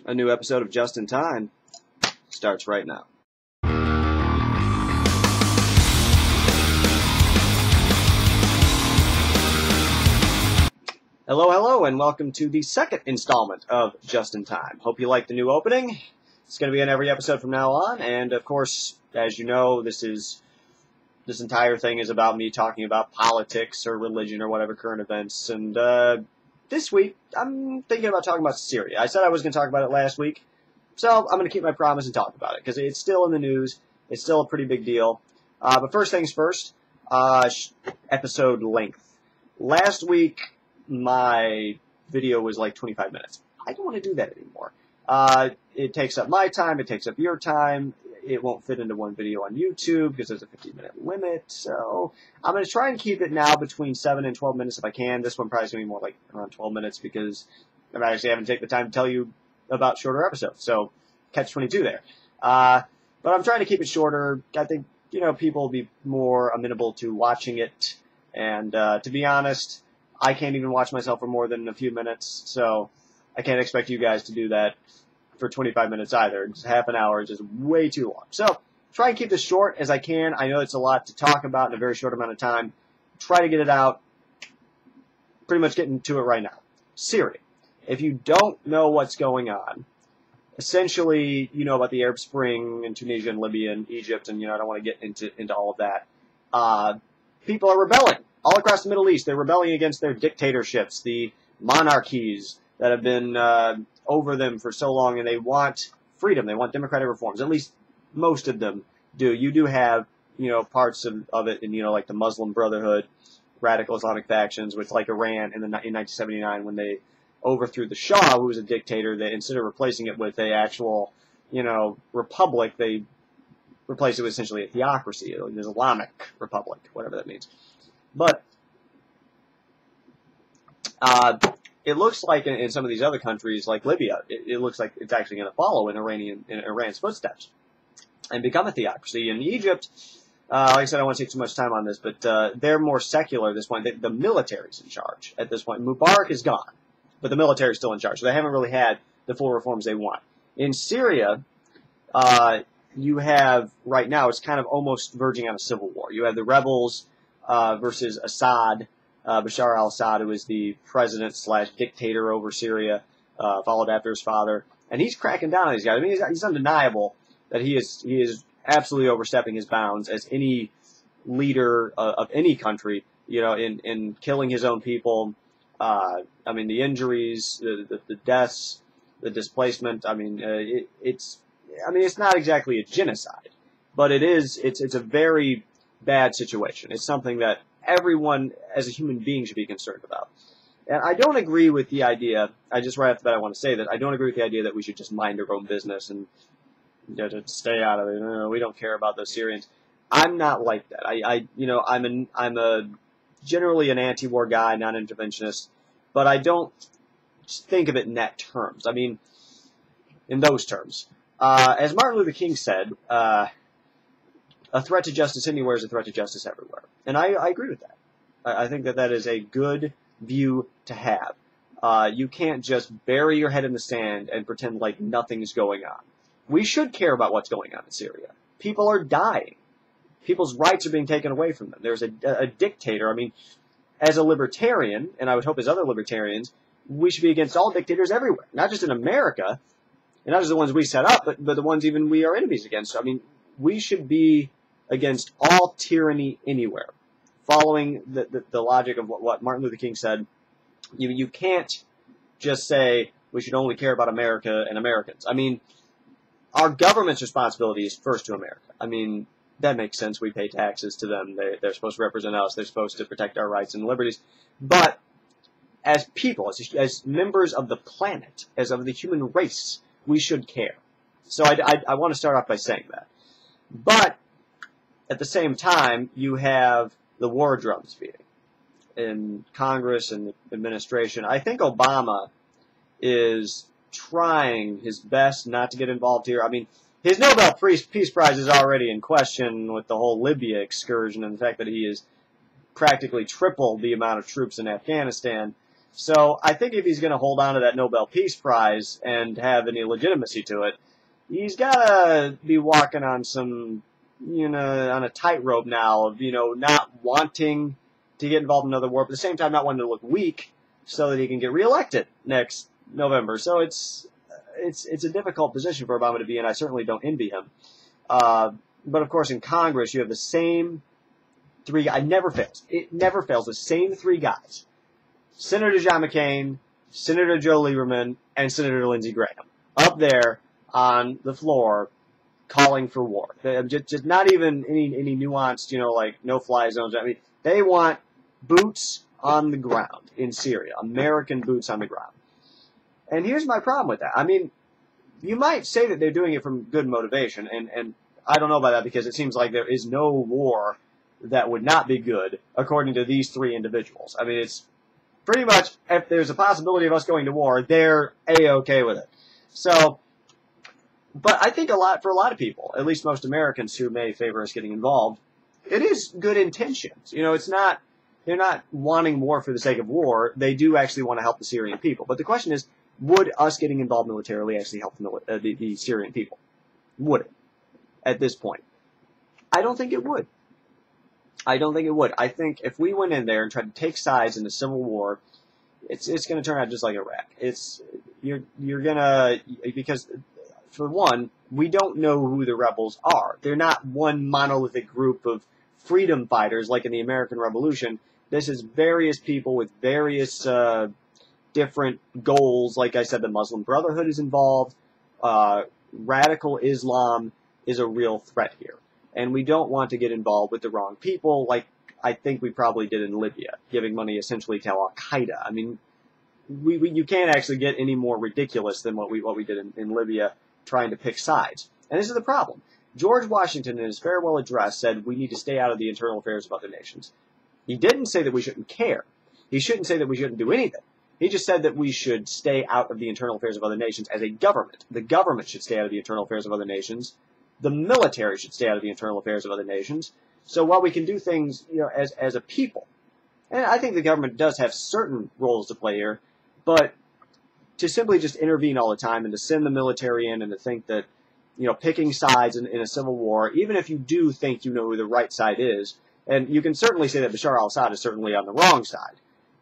A new episode of Just in Time starts right now. Hello, and welcome to the second installment of Just in Time. Hope you like the new opening. It's going to be in every episode from now on, and of course, as you know, this entire thing is about me talking about politics or religion or whatever current events, and this week, I'm thinking about talking about Syria. I said I was going to talk about it last week, so I'm going to keep my promise and talk about it, because it's still in the news. It's still a pretty big deal. But first things first, episode length. Last week, my video was like 25 minutes. I don't want to do that anymore. It takes up my time. It takes up your time. It won't fit into one video on YouTube because there's a 15-minute limit. So I'm going to try and keep it now between 7 and 12 minutes if I can. This one probably is going to be more like around 12 minutes because I'm actually having to take the time to tell you about shorter episodes. So catch 22 there. But I'm trying to keep it shorter. I think, people will be more amenable to watching it. And to be honest, I can't even watch myself for more than a few minutes. So I can't expect you guys to do that for 25 minutes either. Just half an hour is just way too long. So try and keep this short as I can. I know it's a lot to talk about in a very short amount of time. Try to get it out. Pretty much getting to it right now. Syria. If you don't know what's going on, essentially, you know about the Arab Spring and Tunisia and Libya and Egypt, and I don't want to get into all of that. People are rebelling all across the Middle East. They're rebelling against their dictatorships, the monarchies that have been over them for so long, and they want freedom. They want democratic reforms. At least most of them do. You do have, parts of it in, like the Muslim Brotherhood, radical Islamic factions, with like Iran in 1979 when they overthrew the Shah, who was a dictator. They, instead of replacing it with a actual, republic, they replaced it with essentially a theocracy, an Islamic republic, whatever that means. But it looks like in some of these other countries, like Libya, it looks like it's actually going to follow in Iran's footsteps and become a theocracy. In Egypt, like I said, I don't want to take too much time on this, but they're more secular at this point. The military's in charge at this point. Mubarak is gone, but the military's still in charge, so they haven't really had the full reforms they want. In Syria, you have, right now, it's kind of almost verging on a civil war. You have the rebels versus Assad, Bashar al-Assad, who is the president/dictator over Syria, followed after his father, and he's cracking down on these guys. I mean, he's undeniable that he is absolutely overstepping his bounds as any leader of any country, in killing his own people. I mean, the injuries, the deaths, the displacement. I mean, it's not exactly a genocide, but it's a very bad situation. It's something that everyone as a human being should be concerned about. And I don't agree with the idea, right off the bat I want to say that I don't agree with the idea that we should just mind our own business and to stay out of it. No, we don't care about those Syrians. I'm not like that. I'm a generally an anti-war guy, not an interventionist, but I don't think of it in that terms. I mean, in those terms. As Martin Luther King said, a threat to justice anywhere is a threat to justice everywhere. And I agree with that. I think that is a good view to have. You can't just bury your head in the sand and pretend like nothing's going on. We should care about what's going on in Syria. People are dying. People's rights are being taken away from them. There's a dictator. I mean, as a libertarian, and I would hope as other libertarians, we should be against all dictators everywhere. Not just in America, and not just the ones we set up, but the ones even we are enemies against. I mean, we should be against all tyranny anywhere, following the logic of what Martin Luther King said. You can't just say we should only care about America and Americans. I mean, our government's responsibility is first to America. I mean, that makes sense. We pay taxes to them. They're supposed to represent us. They're supposed to protect our rights and liberties. But as people, as members of the planet, as of the human race, we should care. So I want to start off by saying that. But at the same time, you have the war drums beating in Congress and the administration. I think Obama is trying his best not to get involved here. I mean, his Nobel Peace Prize is already in question with the whole Libya excursion and the fact that he has practically tripled the amount of troops in Afghanistan. So I think if he's going to hold on to that Nobel Peace Prize and have any legitimacy to it, he's got to be walking on some, on a tightrope now of, not wanting to get involved in another war, but at the same time not wanting to look weak so that he can get reelected next November. So it's a difficult position for Obama to be in. I certainly don't envy him. But of course in Congress you have the same three guys. It never fails. It never fails. The same three guys. Senator John McCain, Senator Joe Lieberman, and Senator Lindsey Graham up there on the floor calling for war. Just not even any nuanced, like no-fly zones. I mean, they want boots on the ground in Syria, American boots on the ground. And here's my problem with that. I mean, you might say that they're doing it from good motivation, and I don't know about that because it seems like there is no war that would not be good according to these three individuals. I mean, it's pretty much, if there's a possibility of us going to war, they're A-okay with it. So, but I think for a lot of people, at least most Americans who may favor us getting involved, it is good intentions. They're not wanting war for the sake of war. They do actually want to help the Syrian people. But the question is, would us getting involved militarily actually help the Syrian people? Would it? At this point. I don't think it would. I think if we went in there and tried to take sides in the civil war, it's going to turn out just like Iraq. You're gonna, because for one, we don't know who the rebels are. They're not one monolithic group of freedom fighters like in the American Revolution. This is various people with various different goals. Like I said, the Muslim Brotherhood is involved. Radical Islam is a real threat here. And we don't want to get involved with the wrong people, like I think we probably did in Libya, giving money essentially to Al-Qaeda. I mean, you can't actually get any more ridiculous than what we did in Libya, trying to pick sides. And this is the problem. George Washington, in his farewell address, said we need to stay out of the internal affairs of other nations. He didn't say that we shouldn't care. He shouldn't say that we shouldn't do anything. He just said that we should stay out of the internal affairs of other nations as a government. The government should stay out of the internal affairs of other nations. The military should stay out of the internal affairs of other nations. So while we can do things, as a people, and I think the government does have certain roles to play here, but to simply just intervene all the time and to send the military in and to think that, picking sides in a civil war, even if you do think you know who the right side is, and you can certainly say that Bashar al-Assad is certainly on the wrong side,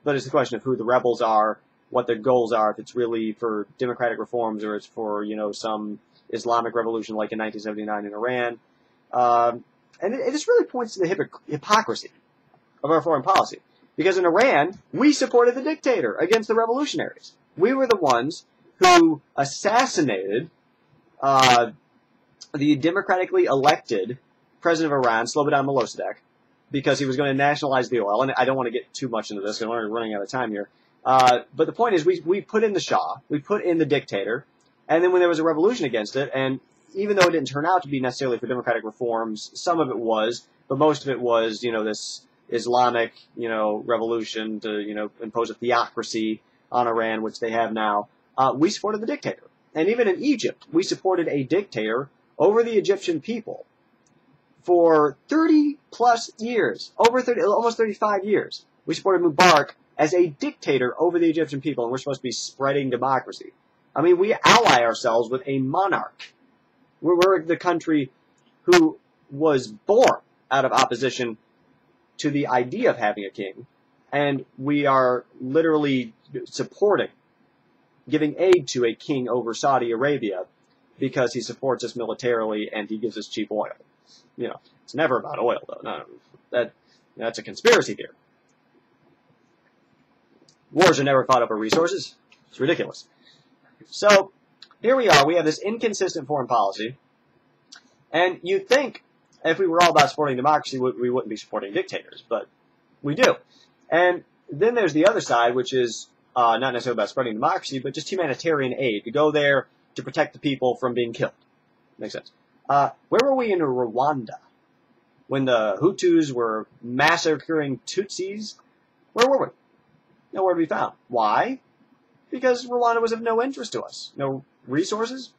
but it's the question of who the rebels are, what their goals are, if it's really for democratic reforms or it's for, some Islamic revolution like in 1979 in Iran. And it just really points to the hypocrisy of our foreign policy. Because in Iran, we supported the dictator against the revolutionaries. We were the ones who assassinated the democratically elected president of Iran, Slobodan Milosevic, because he was going to nationalize the oil. And I don't want to get too much into this because I'm already running out of time here. But the point is, we put in the Shah, we put in the dictator, and then when there was a revolution against it, and even though it didn't turn out to be necessarily for democratic reforms, some of it was, but most of it was, this Islamic, revolution to, impose a theocracy on Iran, which they have now. We supported the dictator. And even in Egypt, we supported a dictator over the Egyptian people for 30 plus years, almost 35 years. We supported Mubarak as a dictator over the Egyptian people, and we're supposed to be spreading democracy. I mean, we ally ourselves with a monarch. We're the country who was born out of opposition to the idea of having a king, and we are literally supporting, giving aid to a king over Saudi Arabia because he supports us militarily and he gives us cheap oil. It's never about oil, though. No, that's a conspiracy theory. Wars are never fought over resources. It's ridiculous. So, here we are. We have this inconsistent foreign policy. And you'd think, if we were all about supporting democracy, we wouldn't be supporting dictators. But we do. And then there's the other side, which is not necessarily about spreading democracy, but just humanitarian aid. To go there to protect the people from being killed. Makes sense. Where were we in Rwanda? When the Hutus were massacring Tutsis? Where were we? Nowhere to be found. Why? Because Rwanda was of no interest to us. No resources.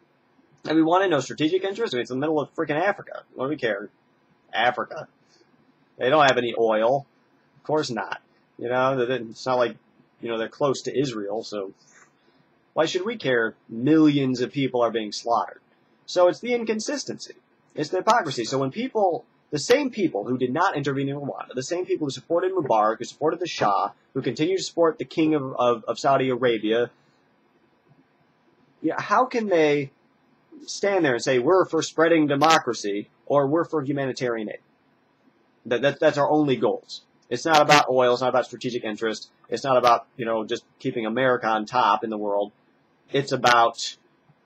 And we wanted no strategic interest. I mean, it's in the middle of freaking Africa. What do we care? Africa. They don't have any oil. Of course not. It's not like they're close to Israel, so why should we care? Millions of people are being slaughtered. So it's the inconsistency. It's the hypocrisy. So when the same people who did not intervene in Rwanda, the same people who supported Mubarak, who supported the Shah, who continue to support the king of Saudi Arabia, how can they stand there and say, we're for spreading democracy, or we're for humanitarian aid? That's our only goals. It's not about oil. It's not about strategic interest. It's not about, just keeping America on top in the world. It's about,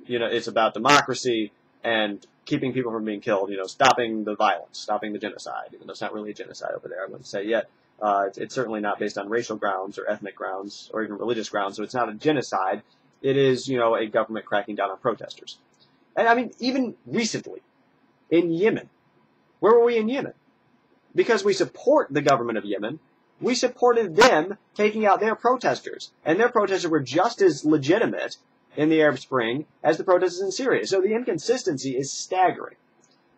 democracy and keeping people from being killed, stopping the violence, stopping the genocide, even though it's not really a genocide over there, I wouldn't say yet. It's certainly not based on racial grounds or ethnic grounds or even religious grounds, so it's not a genocide. It is, a government cracking down on protesters. And I mean, even recently, in Yemen, where were we in Yemen? Because we support the government of Yemen, we supported them taking out their protesters. And their protesters were just as legitimate in the Arab Spring as the protesters in Syria. So the inconsistency is staggering.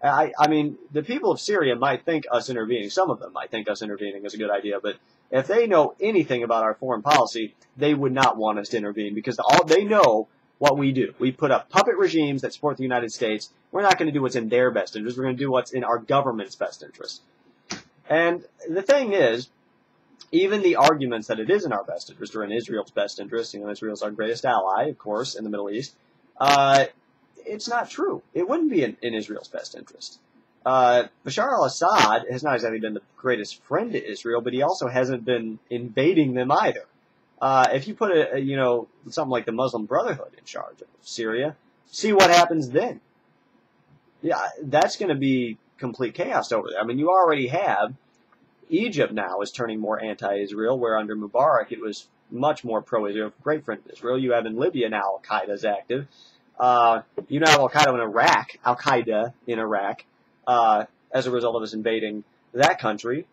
I mean, the people of Syria might think us intervening, some of them might think us intervening is a good idea, but if they know anything about our foreign policy, they would not want us to intervene because they know what we do. We put up puppet regimes that support the United States. We're not going to do what's in their best interest. We're going to do what's in our government's best interest. And the thing is, even the arguments that it is in our best interest or in Israel's best interest, Israel's our greatest ally, of course, in the Middle East, it's not true. It wouldn't be in Israel's best interest. Bashar al-Assad has not exactly been the greatest friend to Israel, but he also hasn't been invading them either. If you put something like the Muslim Brotherhood in charge of Syria, see what happens then. Yeah, that's going to be complete chaos over there. I mean, you already have Egypt now is turning more anti-Israel, where under Mubarak it was much more pro-Israel, great friend of Israel. You have in Libya now Al-Qaeda is active. You now have Al-Qaeda in Iraq, as a result of us invading that country.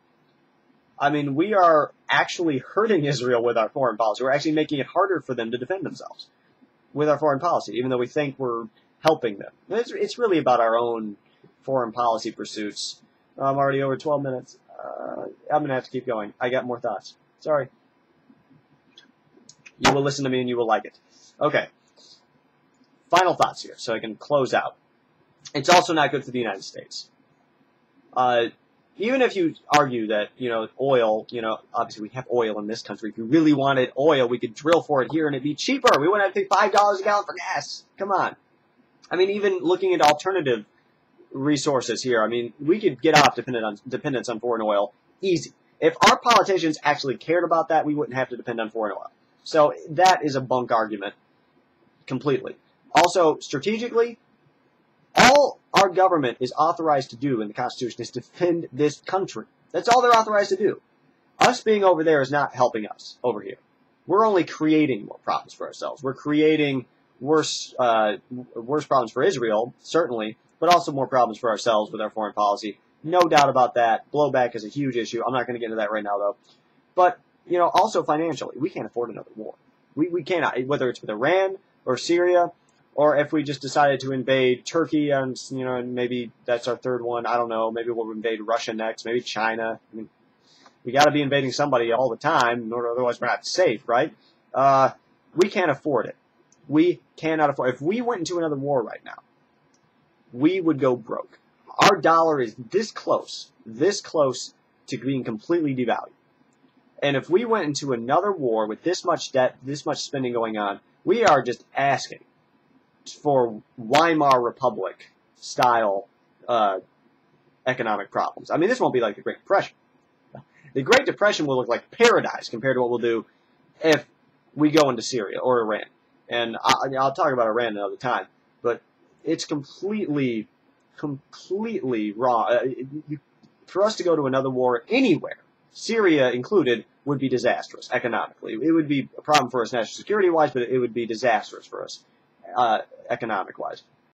I mean, we are actually hurting Israel with our foreign policy. We're actually making it harder for them to defend themselves with our foreign policy, even though we think we're helping them. It's really about our own foreign policy pursuits. I'm already over 12 minutes. I'm going to have to keep going. I got more thoughts. Sorry. You will listen to me and you will like it. Okay. Final thoughts here, so I can close out. It's also not good for the United States. Even if you argue that, oil, obviously we have oil in this country. If you really wanted oil, we could drill for it here and it'd be cheaper. We wouldn't have to pay $5 a gallon for gas. Come on. I mean, even looking at alternative resources here, I mean, we could get off dependence on foreign oil easy. If our politicians actually cared about that, we wouldn't have to depend on foreign oil. So that is a bunk argument completely. Also, strategically, all our government is authorized to do in the Constitution is defend this country. That's all they're authorized to do. Us being over there is not helping us over here. We're only creating more problems for ourselves. We're creating worse problems for Israel, certainly, but also more problems for ourselves with our foreign policy. No doubt about that. Blowback is a huge issue. I'm not going to get into that right now, though. But, also financially, we can't afford another war. We cannot, whether it's with Iran or Syria, or if we just decided to invade Turkey and, and maybe that's our third one. I don't know. Maybe we'll invade Russia next. Maybe China. I mean, we got to be invading somebody all the time, otherwise we're not safe, right? We can't afford it. We cannot afford it. If we went into another war right now, we would go broke. Our dollar is this close to being completely devalued. And if we went into another war with this much debt, this much spending going on, we are just asking for Weimar Republic style economic problems. I mean, this won't be like the Great Depression. The Great Depression will look like paradise compared to what we'll do if we go into Syria or Iran. And I'll talk about Iran another time, but it's completely wrong. For us to go to another war anywhere, Syria included, would be disastrous economically. It would be a problem for us national security-wise, but it would be disastrous for us economic-wise.